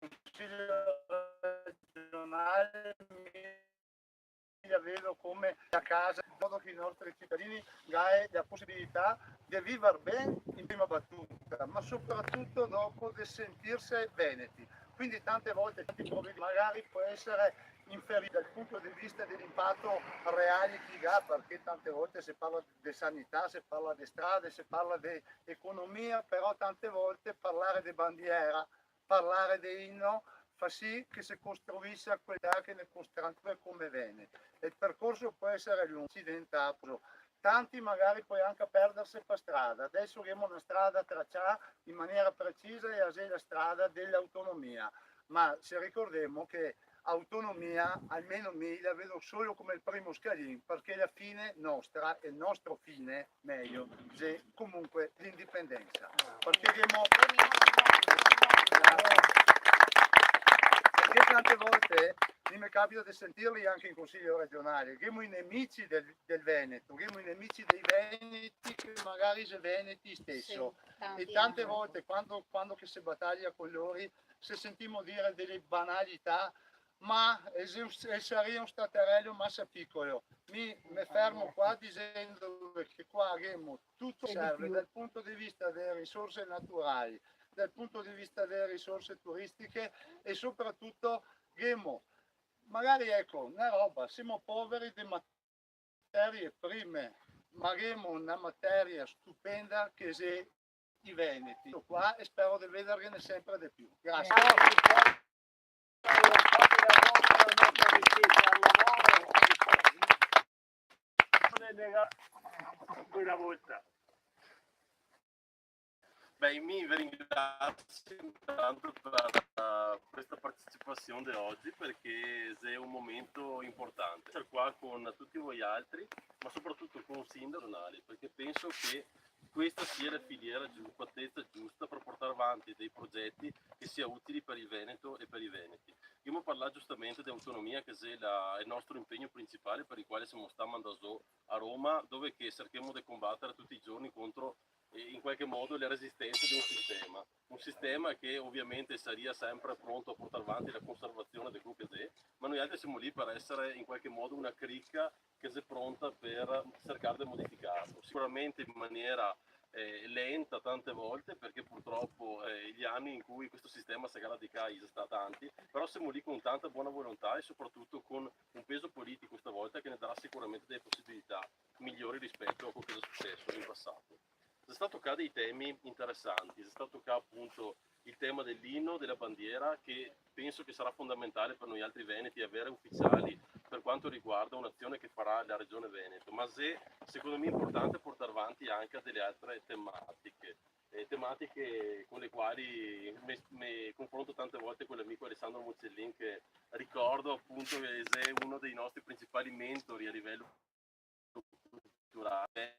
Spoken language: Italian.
Consiglio regionale la vedo come a casa, in modo che i nostri cittadini hai la possibilità di vivere bene in prima battuta, ma soprattutto dopo di sentirsi veneti. Quindi tante volte tanti problemi magari può essere inferiore dal punto di vista dell'impatto reale che ha, perché tante volte si parla di sanità, si parla di strade, si parla di economia, però tante volte parlare di bandiera, parlare di inno fa sì che si costruisca quella che ne costruisce come Veneto. Il percorso può essere lungo, accidentato, tanti magari poi anche perdersi per strada. Adesso abbiamo una strada tracciata in maniera precisa e è la strada dell'autonomia, ma se ricordiamo che autonomia, almeno me la vedo solo come il primo scalino, perché la fine nostra, il nostro fine, meglio, è comunque l'indipendenza. Perché tante volte mi capita di sentirli anche in consiglio regionale, abbiamo i nemici del Veneto, abbiamo i nemici dei veneti che magari sono veneti stesso, sì, e tante volte quando che si battaglia con loro se sentiamo dire delle banalità, ma sarebbe un staterello massa piccolo. Mi fermo qua dicendo che qua abbiamo tutto serve dal punto di vista delle risorse naturali, dal punto di vista delle risorse turistiche e soprattutto abbiamo magari ecco una roba, siamo poveri di materie prime, ma abbiamo una materia stupenda che è i veneti qua e spero di vederne sempre di più. Grazie. Quella volta. Beh, mi ringrazio intanto per questa partecipazione di oggi perché è un momento importante. Essere qua con tutti voi altri, ma soprattutto con i sindaci regionali, perché penso che questa sia la filiera giusta, la giusta per portare avanti dei progetti che siano utili per il Veneto e per i veneti. Io mi parlavo giustamente di autonomia, che è il nostro impegno principale per il quale siamo stati a Roma, dove cerchiamo di combattere tutti i giorni contro in qualche modo le resistenze di un sistema che ovviamente sarebbe sempre pronto a portare avanti la conservazione del gruppo ma noi altri siamo lì per essere in qualche modo una cricca che è pronta per cercare di modificarlo, sicuramente in maniera lenta tante volte, perché purtroppo gli anni in cui questo sistema si è radicato sono stati tanti, però siamo lì con tanta buona volontà e soprattutto con un peso politico stavolta che ne darà sicuramente delle possibilità migliori rispetto a quello che è successo in passato. È stato toccato dei temi interessanti, è stato toccato appunto il tema dell'inno, della bandiera, che penso che sarà fondamentale per noi altri veneti avere ufficiali per quanto riguarda un'azione che farà la regione Veneto, ma secondo me è importante portare avanti anche delle altre tematiche con le quali mi confronto tante volte con l'amico Alessandro Mocellin, che ricordo appunto che è uno dei nostri principali mentori a livello culturale.